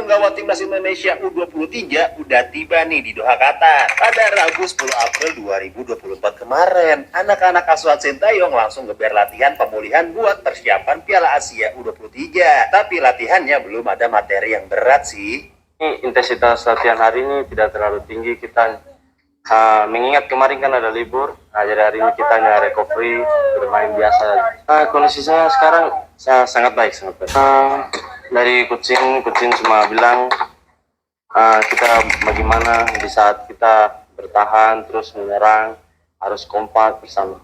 punggawa timnas Indonesia U23 udah tiba nih di Doha, Qatar. Pada Rabu 10 April 2024 kemarin, anak-anak asuhan Sintayong langsung geber latihan pemulihan buat persiapan Piala Asia U23. Tapi latihannya belum ada materi yang berat sih. Intensitas latihan hari ini tidak terlalu tinggi kita. Mengingat kemarin kan ada libur, jadi hari ini kita hanya recovery, bermain biasa. Kondisi saya sekarang sangat baik, dari kucing cuma bilang kita bagaimana di saat kita bertahan terus menyerang harus kompak bersama.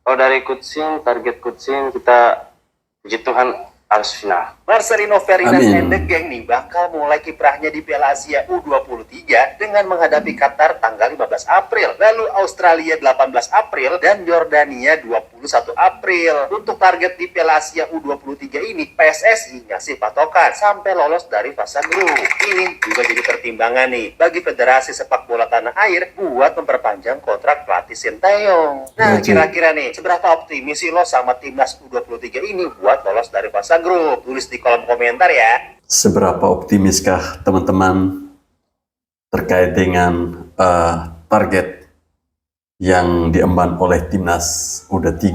Kalau dari kucing, target kucing kita puji Tuhan harus final. Marcelino Ferdinand and the Gang nih bakal mulai kiprahnya di Piala Asia U23 dengan menghadapi Qatar tanggal 15 April, lalu Australia 18 April, dan Yordania 21 April. Untuk target di Piala Asia U23 ini, PSSI ngasih patokan sampai lolos dari fase grup. Ini juga jadi pertimbangan nih bagi Federasi Sepak Bola Tanah Air buat memperpanjang kontrak pelatih Sintayong. Nah, kira-kira nih, seberapa optimis sih lo sama timnas U23 ini buat lolos dari fase grup? Tulis di kolom komentar ya. Seberapa optimiskah teman-teman terkait dengan target yang diemban oleh timnas U23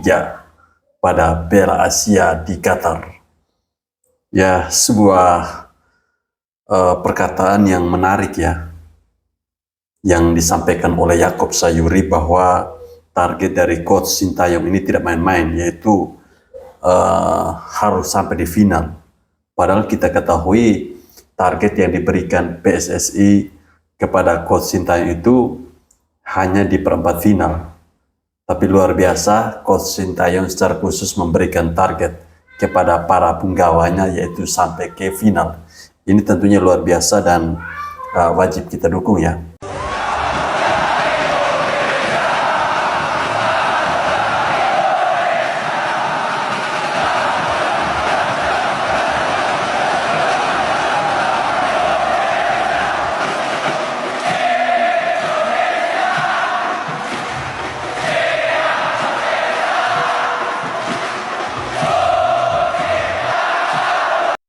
pada Piala Asia di Qatar? Ya, sebuah perkataan yang menarik ya, yang disampaikan oleh Yaakob Sayuri bahwa target dari coach Sintayong ini tidak main-main, yaitu harus sampai di final. Padahal kita ketahui target yang diberikan PSSI kepada coach Sintayong itu hanya di perempat final. Tapi luar biasa, coach Sintayong secara khusus memberikan target kepada para punggawanya, yaitu sampai ke final. Ini tentunya luar biasa dan wajib kita dukung ya.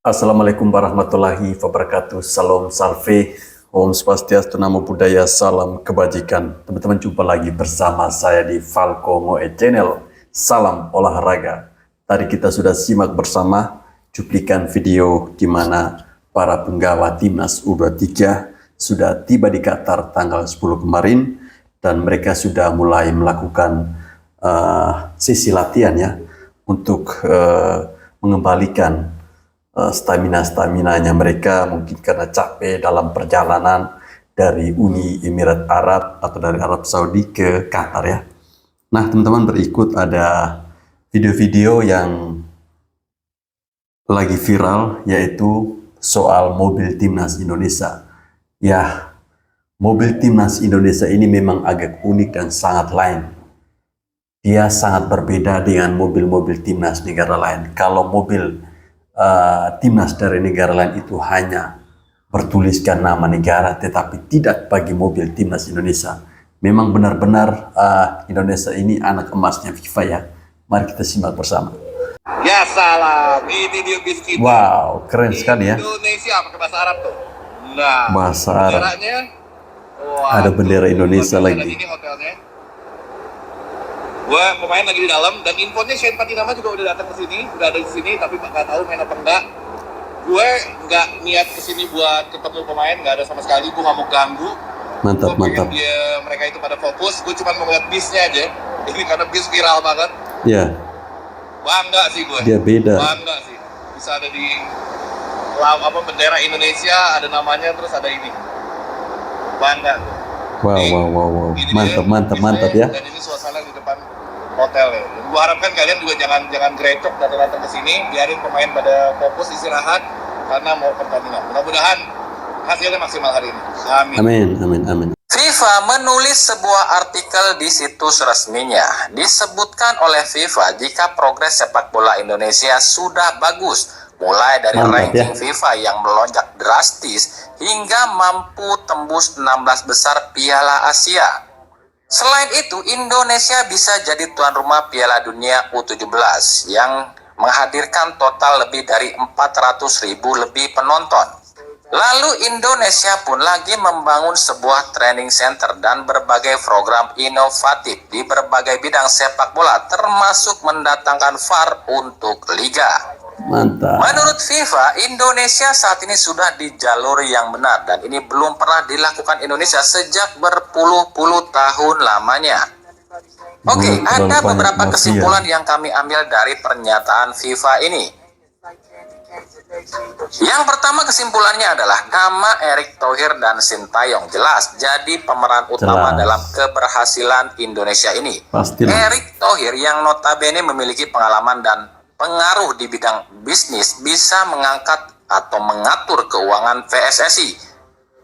Assalamualaikum warahmatullahi wabarakatuh. Salam salve, Om Swastiastu, Namo Buddhaya, salam kebajikan. Teman-teman, jumpa lagi bersama saya di Falco Ngoe Channel. Salam olahraga. Tadi kita sudah simak bersama cuplikan video di mana para punggawa timnas U23 sudah tiba di Qatar tanggal 10 kemarin, dan mereka sudah mulai melakukan sesi latihan ya untuk mengembalikan stamina-staminanya mereka, mungkin karena capek dalam perjalanan dari Uni Emirat Arab atau dari Arab Saudi ke Qatar ya. Nah teman-teman, berikut ada video-video yang lagi viral, yaitu soal mobil timnas Indonesia. Ya, mobil timnas Indonesia ini memang agak unik dan sangat lain. Dia sangat berbeda dengan mobil-mobil timnas negara lain. Kalau mobil timnas dari negara lain itu hanya bertuliskan nama negara, tetapi tidak bagi mobil timnas Indonesia. Memang benar-benar Indonesia ini anak emasnya FIFA ya. Mari kita simak bersama. Ya salam, ini dia bis kita. Wow, keren sekali ya. Indonesia pakai bahasa Arab tuh. Nah, bahasa Arab. Ada bendera Indonesia lagi. Ini hotelnya. Gue pemain lagi di dalam, dan infonya Shane Patinama juga udah datang ke sini, udah ada di sini, tapi nggak tahu main apa enggak. Gue nggak niat ke sini buat ketemu pemain, nggak ada sama sekali. Gue nggak mau ganggu. Mantap, mantap. Mereka itu pada fokus, gue cuma mau ngeliat bisnya aja. Ini karena bis viral banget. Iya. Bangga sih gue. Dia beda. Bangga sih. Bisa ada di bendera Indonesia, ada namanya, terus ada ini. Bangga. Wow. Mantap ya. Dan ini suasana di depan hotel ya. Gua harapkan kalian juga jangan grecok datang ke sini, biarin pemain pada fokus istirahat karena mau pertandingan. Mudah-mudahan hasilnya maksimal hari ini. Amin. FIFA menulis sebuah artikel di situs resminya. Disebutkan oleh FIFA jika progres sepak bola Indonesia sudah bagus, mulai dari ranking FIFA yang melonjak drastis hingga mampu tembus 16 besar Piala Asia. Selain itu, Indonesia bisa jadi tuan rumah Piala Dunia U17 yang menghadirkan total lebih dari 400.000 lebih penonton. Lalu Indonesia pun lagi membangun sebuah training center dan berbagai program inovatif di berbagai bidang sepak bola, termasuk mendatangkan VAR untuk liga. Mantap. Menurut FIFA, Indonesia saat ini sudah di jalur yang benar dan ini belum pernah dilakukan Indonesia sejak berpuluh-puluh tahun lamanya. Oke, ada beberapa kesimpulan yang kami ambil dari pernyataan FIFA ini. Yang pertama kesimpulannya adalah nama Erick Thohir dan Sintayong jelas jadi pemeran utama dalam keberhasilan Indonesia ini. Pastilah. Erick Thohir yang notabene memiliki pengalaman dan pengaruh di bidang bisnis bisa mengangkat atau mengatur keuangan PSSI.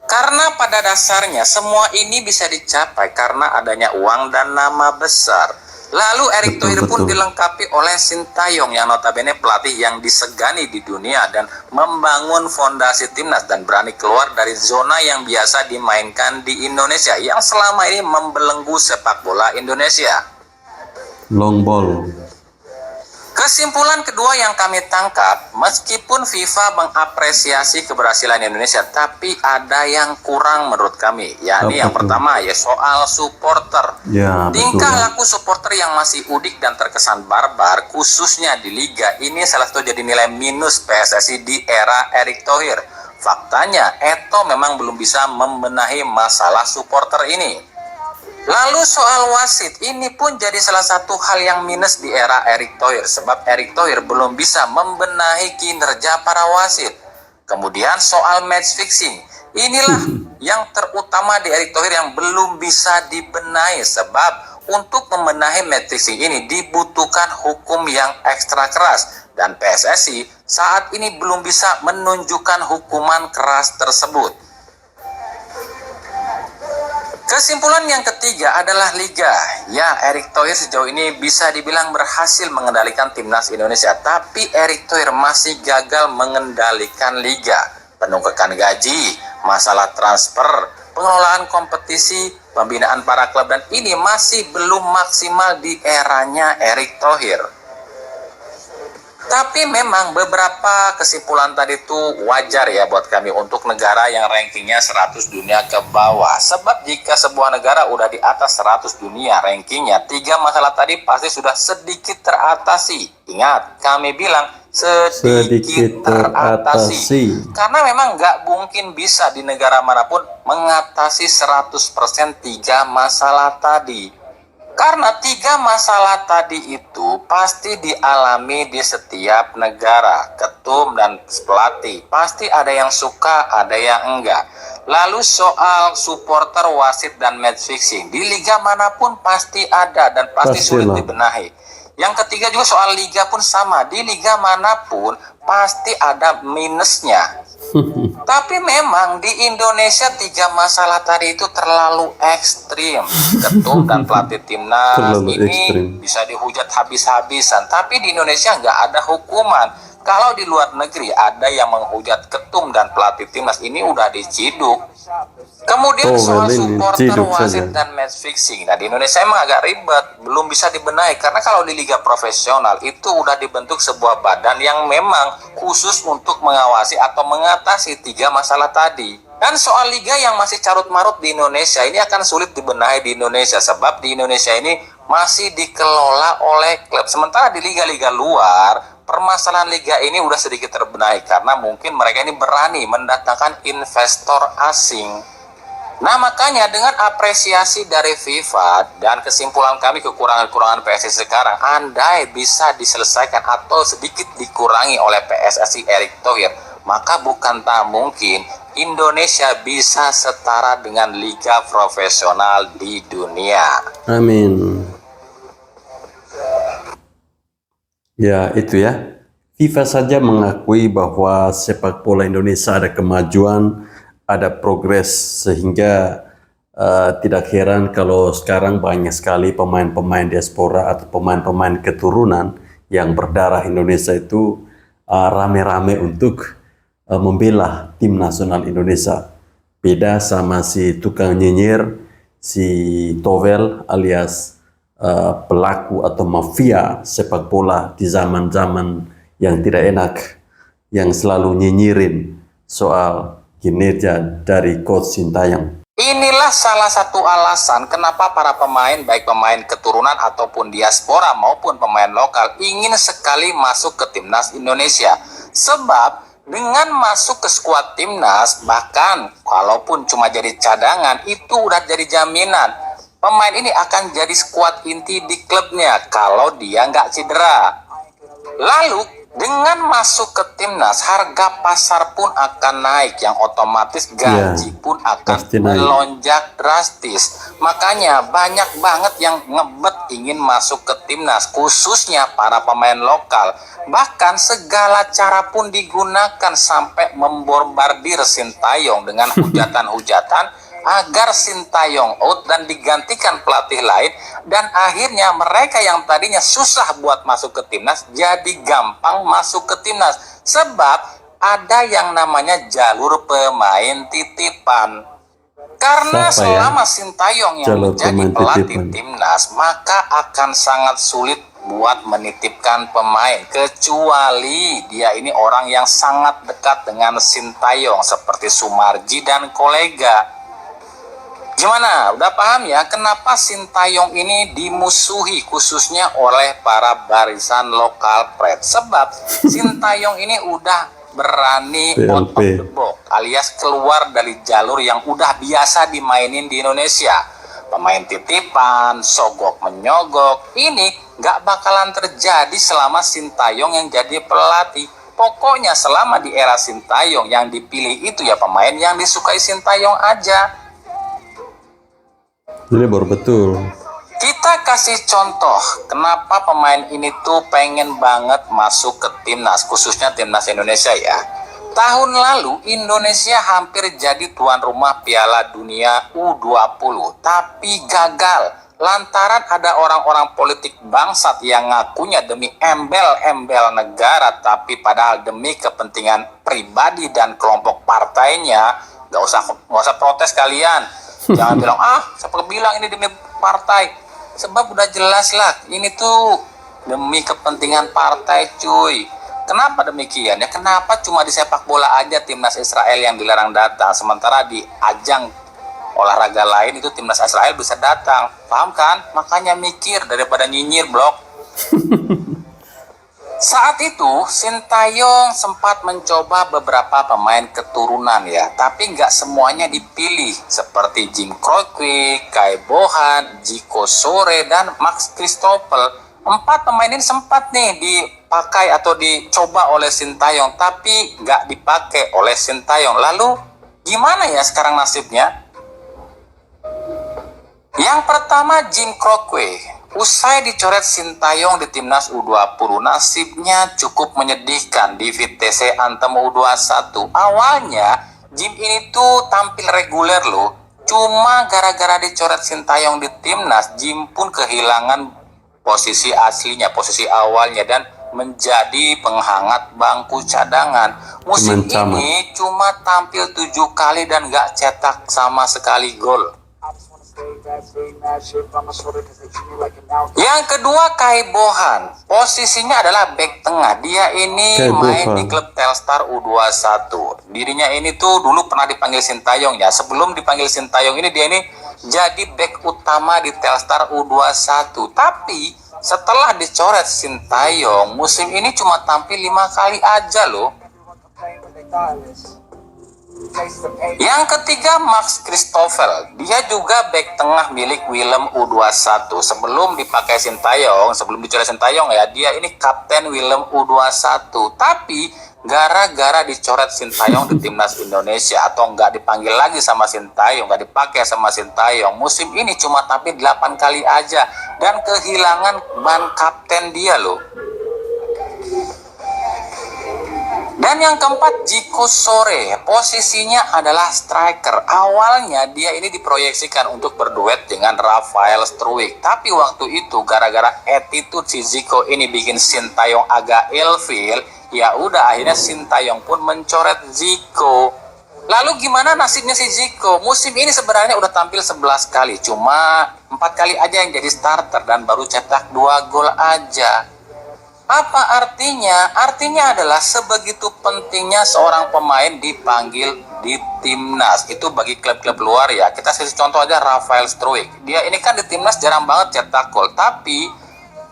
Karena pada dasarnya semua ini bisa dicapai karena adanya uang dan nama besar. Lalu Erick Thohir pun dilengkapi oleh Sintayong yang notabene pelatih yang disegani di dunia dan membangun fondasi timnas dan berani keluar dari zona yang biasa dimainkan di Indonesia yang selama ini membelenggu sepak bola Indonesia. Long ball. Kesimpulan kedua yang kami tangkap, meskipun FIFA mengapresiasi keberhasilan Indonesia, tapi ada yang kurang menurut kami, yakni yang pertama ya soal supporter. Ya, Tingkah laku supporter yang masih udik dan terkesan barbar, khususnya di Liga, ini salah satu jadi nilai minus PSSI di era Erick Thohir. Faktanya, Eto memang belum bisa membenahi masalah supporter ini. Lalu soal wasit, ini pun jadi salah satu hal yang minus di era Erick Thohir, sebab Erick Thohir belum bisa membenahi kinerja para wasit. Kemudian soal match fixing, inilah yang terutama di Erick Thohir yang belum bisa dibenahi, sebab untuk membenahi match fixing ini dibutuhkan hukum yang ekstra keras, dan PSSI saat ini belum bisa menunjukkan hukuman keras tersebut. Kesimpulan yang ketiga adalah Liga. Ya, Erick Thohir sejauh ini bisa dibilang berhasil mengendalikan timnas Indonesia, tapi Erick Thohir masih gagal mengendalikan Liga. Penunggakan gaji, masalah transfer, pengelolaan kompetisi, pembinaan para klub, dan ini masih belum maksimal di eranya Erick Thohir. Tapi memang beberapa kesimpulan tadi itu wajar ya buat kami untuk negara yang rankingnya 100 dunia ke bawah. Sebab jika sebuah negara udah di atas 100 dunia rankingnya, 3 masalah tadi pasti sudah sedikit teratasi. Ingat, kami bilang sedikit teratasi. Karena memang nggak mungkin bisa di negara manapun mengatasi 100% 3 masalah tadi. Karena 3 masalah tadi itu pasti dialami di setiap negara. Ketum dan pelatih pasti ada yang suka, ada yang enggak. Lalu soal supporter, wasit, dan match fixing di liga manapun pasti ada dan pasti sulit dibenahi. Yang ketiga juga soal liga pun sama. Di liga manapun pasti ada minusnya. Tapi memang di Indonesia 3 masalah tadi itu terlalu ekstrim. Ketum dan pelatih timnas ini bisa dihujat habis-habisan. Tapi di Indonesia nggak ada hukuman. Kalau di luar negeri ada yang menghujat ketum dan pelatih timnas, ini udah diciduk. Kemudian soal supporter, wasit, dan match fixing. Nah, di Indonesia emang agak ribet, belum bisa dibenahi. Karena kalau di liga profesional itu udah dibentuk sebuah badan yang memang khusus untuk mengawasi atau mengatasi 3 masalah tadi. Dan soal liga yang masih carut-marut di Indonesia, ini akan sulit dibenahi di Indonesia. Sebab di Indonesia ini masih dikelola oleh klub. Sementara di liga-liga luar, permasalahan liga ini udah sedikit terbenahi karena mungkin mereka ini berani mendatangkan investor asing. Nah, makanya dengan apresiasi dari FIFA dan kesimpulan kami kekurangan-kekurangan PSSI sekarang, andai bisa diselesaikan atau sedikit dikurangi oleh PSSI Erick Thohir, maka bukan tak mungkin Indonesia bisa setara dengan liga profesional di dunia. Amin. Ya, itu ya. FIFA saja mengakui bahwa sepak bola Indonesia ada kemajuan, ada progres, sehingga tidak heran kalau sekarang banyak sekali pemain-pemain diaspora atau pemain-pemain keturunan yang berdarah Indonesia itu rame-rame untuk membela tim nasional Indonesia. Beda sama si tukang nyinyir, si Towel alias pelaku atau mafia sepak bola di zaman-zaman yang tidak enak, yang selalu nyinyirin soal kinerja dari Coach Sintayong. Inilah salah satu alasan kenapa para pemain, baik pemain keturunan ataupun diaspora maupun pemain lokal, ingin sekali masuk ke timnas Indonesia. Sebab dengan masuk ke skuad timnas, bahkan walaupun cuma jadi cadangan, itu udah jadi jaminan pemain ini akan jadi skuad inti di klubnya kalau dia nggak cedera. Lalu dengan masuk ke timnas, harga pasar pun akan naik, yang otomatis gaji pun akan pasti naik. melonjak drastis. Makanya banyak banget yang ngebet ingin masuk ke timnas, khususnya para pemain lokal. Bahkan segala cara pun digunakan sampai membombardir Sintayong dengan hujatan-hujatan agar Sintayong out dan digantikan pelatih lain, dan akhirnya mereka yang tadinya susah buat masuk ke timnas jadi gampang masuk ke timnas, sebab ada yang namanya jalur pemain titipan. Karena Siapa ya? selama Sintayong yang Jalur menjadi pemain pelatih titipan. timnas, maka akan sangat sulit buat menitipkan pemain, kecuali dia ini orang yang sangat dekat dengan Sintayong seperti Sumarji dan kolega. Gimana? Udah paham ya kenapa Sintayong ini dimusuhi khususnya oleh para barisan lokal pret? Sebab Sintayong ini udah berani out of PLP. the box, alias keluar dari jalur yang udah biasa dimainin di Indonesia. Pemain titipan, sogok menyogok, ini nggak bakalan terjadi selama Sintayong yang jadi pelatih. Pokoknya selama di era Sintayong yang dipilih itu ya pemain yang disukai Sintayong aja. Ini baru betul. Kita kasih contoh kenapa pemain ini tuh pengen banget masuk ke timnas, khususnya timnas Indonesia ya. Tahun lalu Indonesia hampir jadi tuan rumah Piala Dunia U20, tapi gagal lantaran ada orang-orang politik bangsat yang ngakunya demi embel-embel negara, tapi padahal demi kepentingan pribadi dan kelompok partainya. Gak usah protes kalian. Jangan bilang, siapa bilang ini demi partai. Sebab udah jelas lah, ini tuh demi kepentingan partai cuy. Kenapa demikian? Ya kenapa cuma di sepak bola aja timnas Israel yang dilarang datang, sementara di ajang olahraga lain itu timnas Israel bisa datang. Paham kan? Makanya mikir daripada nyinyir blok. Saat itu Sintayong sempat mencoba beberapa pemain keturunan ya, tapi nggak semuanya dipilih, seperti Jim Croce, Kai Bohan, Jiko Sore, dan Max Christopher. 4 pemain ini sempat nih dipakai atau dicoba oleh Sintayong, tapi nggak dipakai oleh Sintayong. Lalu gimana ya sekarang nasibnya? Yang pertama Jim Croce. Usai dicoret Sintayong di timnas U20, nasibnya cukup menyedihkan di Vitesse Anthem U21. Awalnya Jim ini tuh tampil reguler loh, cuma gara-gara dicoret Sintayong di timnas, Jim pun kehilangan posisi aslinya, posisi awalnya, dan menjadi penghangat bangku cadangan. Musim ini cuma tampil 7 kali dan gak cetak sama sekali gol. Yang kedua Kai Bohan, posisinya adalah bek tengah. Dia ini main di klub Telstar U21. Dirinya ini tuh dulu pernah dipanggil Sintayong ya. Sebelum dipanggil Sintayong ini dia ini jadi bek utama di Telstar U21. Tapi setelah dicoret Sintayong, musim ini cuma tampil 5 kali aja loh. Yang ketiga Max Christopher, dia juga bek tengah milik Willem U21. Sebelum dipakai Sintayong, sebelum dicoret Sintayong ya, dia ini kapten Willem U21. Tapi gara-gara dicoret Sintayong di timnas Indonesia atau nggak dipanggil lagi sama Sintayong, nggak dipakai sama Sintayong, musim ini cuma tampil 8 kali aja dan kehilangan ban kapten dia loh. Dan yang keempat Jiko Sore, posisinya adalah striker. Awalnya dia ini diproyeksikan untuk berduet dengan Rafael Struijk, tapi waktu itu gara-gara attitude si Jiko ini bikin Sintayong agak ilfeel, ya udah akhirnya Sintayong pun mencoret Jiko. Lalu gimana nasibnya si Jiko? Musim ini sebenarnya udah tampil 11 kali, cuma 4 kali aja yang jadi starter dan baru cetak 2 gol aja. Apa artinya? Artinya adalah sebegitu pentingnya seorang pemain dipanggil di timnas. Itu bagi klub-klub luar ya. Kita kasih contoh aja Rafael Struijk. Dia ini kan di timnas jarang banget cetak gol, tapi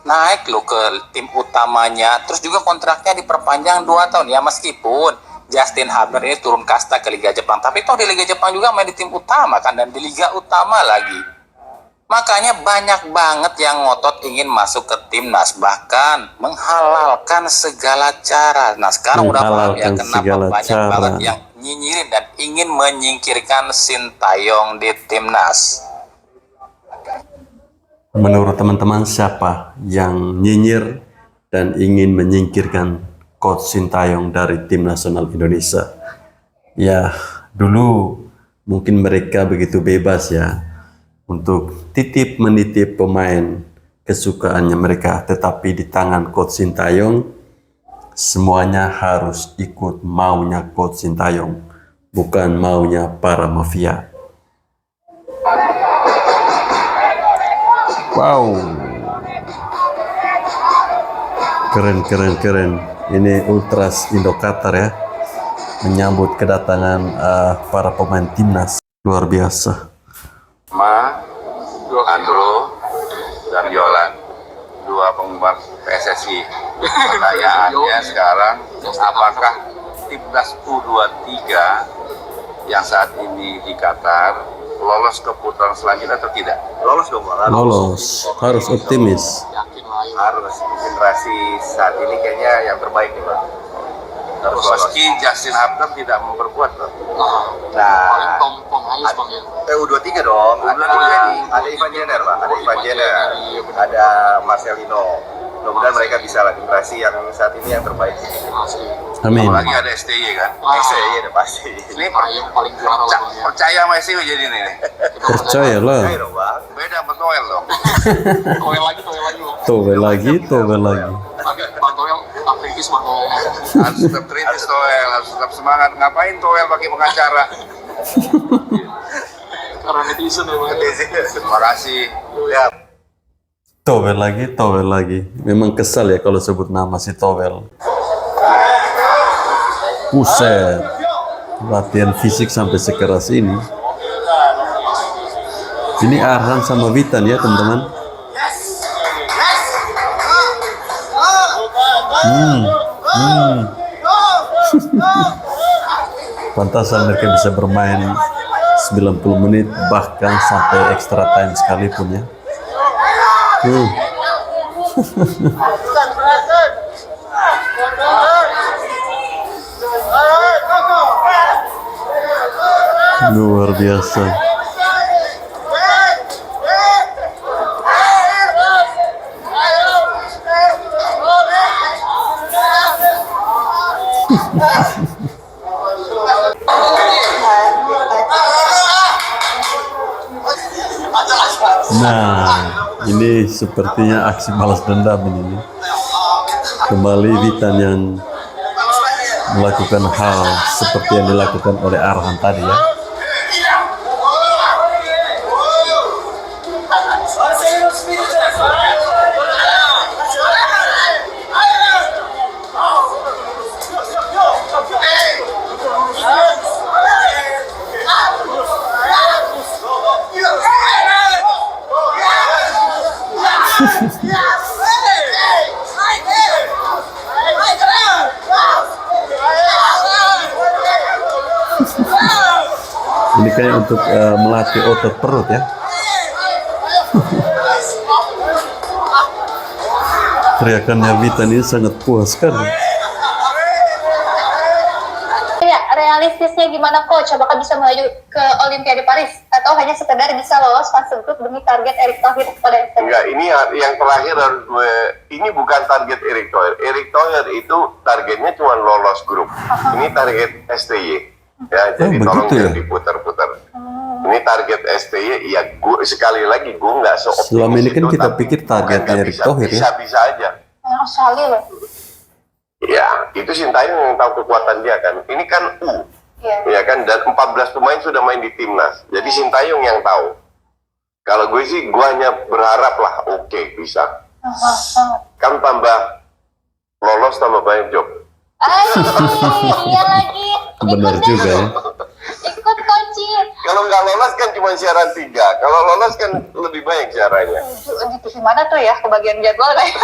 naik loh ke tim utamanya. Terus juga kontraknya diperpanjang 2 tahun ya, meskipun Justin Haber ini turun kasta ke Liga Jepang. Tapi toh di Liga Jepang juga main di tim utama kan, dan di Liga utama lagi. Makanya banyak banget yang ngotot ingin masuk ke timnas, bahkan menghalalkan segala cara. Nah sekarang udah paham ya kenapa banyak banget yang nyinyirin dan ingin menyingkirkan Sintayong di timnas. Menurut teman-teman, siapa yang nyinyir dan ingin menyingkirkan Coach Sintayong dari tim nasional Indonesia? Ya, dulu mungkin mereka begitu bebas ya untuk titip menitip pemain kesukaannya mereka, tetapi di tangan Coach Sintayong semuanya harus ikut maunya Coach Sintayong, bukan maunya para mafia. Wow, keren. Ini Ultras Indo Qatar ya, menyambut kedatangan para pemain timnas. Luar biasa. Andro dan Yolan, 2 penggemar PSSI. Pertanyaannya sekarang, apakah timnas U23 yang saat ini di Qatar lolos ke putaran selanjutnya atau tidak? Lolos dong, Lolos, harus optimis. Harus. Generasi saat ini kayaknya yang terbaik nih, Bang. Meski Justin Haber tidak memperkuat, Bang. Nah, U23 dong. Ada Ivan Jenner, Bang. Ada Marcelino. Mudah-mudahan mereka bisa lah, generasi yang saat ini yang terbaik. Amin. Apalagi ada STY kan? STY udah pasti. Ini percaya sama STY jadi nih. Percayalah. Beda sama Toel dong. Towel lagi. Harus tetap kritis Toel, harus tetap semangat. Ngapain Toel pakai pengacara? Karena netizen ya, Bang. Terima kasih. Ya. Towel lagi. Memang kesal ya kalau sebut nama si Towel. Buset, latihan fisik sampai sekeras ini. Ini Arhan sama Witan ya teman-teman. Pantasan mereka bisa bermain 90 menit bahkan sampai extra time sekalipun ya. Luar biasa. Nah, ini sepertinya aksi balas dendam ini. Kembali Witan yang melakukan hal seperti yang dilakukan oleh Arhan tadi ya. Ini kayak untuk melatih otot perut ya. Teriakannya Witan ini sangat puas kan. Ya, realistisnya gimana Coach? Apakah bisa melaju ke Olimpiade Paris atau hanya sekedar bisa lolos fase grup demi target Erick Thohir pada September? Enggak, ini yang terakhir harus ini bukan target Erick Thohir. Erick Thohir itu targetnya cuma lolos grup. Ini target STY. Ya, jadi tolong jangan diputar-putar. Ini target STY, ya gua sekali lagi gue nggak seoptimis. Selama ini kan kita pikir targetnya Erick Thohir ya. Bisa-bisa aja. Sekali loh. Ya, itu Sintayong yang tahu kekuatan dia kan. Ini kan ya kan, dan 14 pemain sudah main di timnas. Jadi Sintayong yang tahu. Kalau gue sih, gue hanya berharap lah, oke, bisa. Kan tambah lolos tambah banyak job. Iya lagi. Benar Ikut deh. juga ya. Ikut coach. Kalau nggak lolos kan cuma siaran 3. Kalau lolos kan lebih banyak siarannya. Di TV mana tuh ya kebagian jadwal kayak.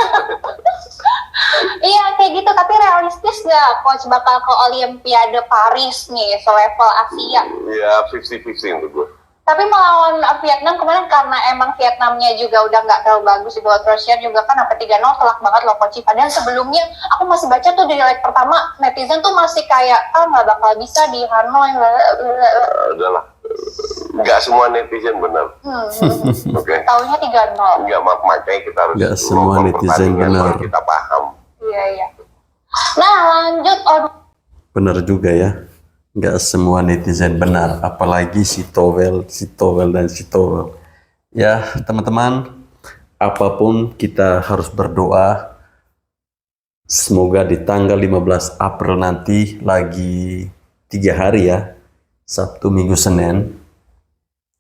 Iya kayak gitu, tapi realistis nggak coach bakal ke Olimpiade Paris nih selevel Asia? Ya 50-50 untuk gue. Tapi melawan Vietnam kemarin karena emang Vietnamnya juga udah nggak terlalu bagus di World Rusia juga kan sampai 3-0 telak banget loh coach. Padahal sebelumnya aku masih baca tuh di leg pertama netizen tuh masih kayak nggak bakal bisa di Hanoi. Udahlah. Nggak semua netizen benar. Oke. Taunya 3-0. Nggak makanya kita harus Nggak semua nonton netizen pertandingan benar. baru kita paham. Iya. Nah lanjut, Benar juga ya. Nggak semua netizen benar, apalagi si Towel. Ya teman-teman, apapun kita harus berdoa. Semoga di tanggal 15 April nanti lagi 3 hari ya, Sabtu, Minggu, Senin,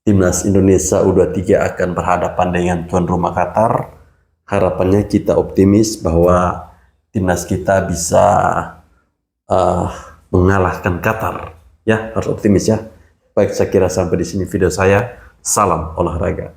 Timnas Indonesia U23 akan berhadapan dengan tuan rumah Qatar. Harapannya kita optimis bahwa timnas kita bisa mengalahkan Qatar. Ya, harus optimis ya. Baik, saya kira sampai di sini video saya. Salam olahraga.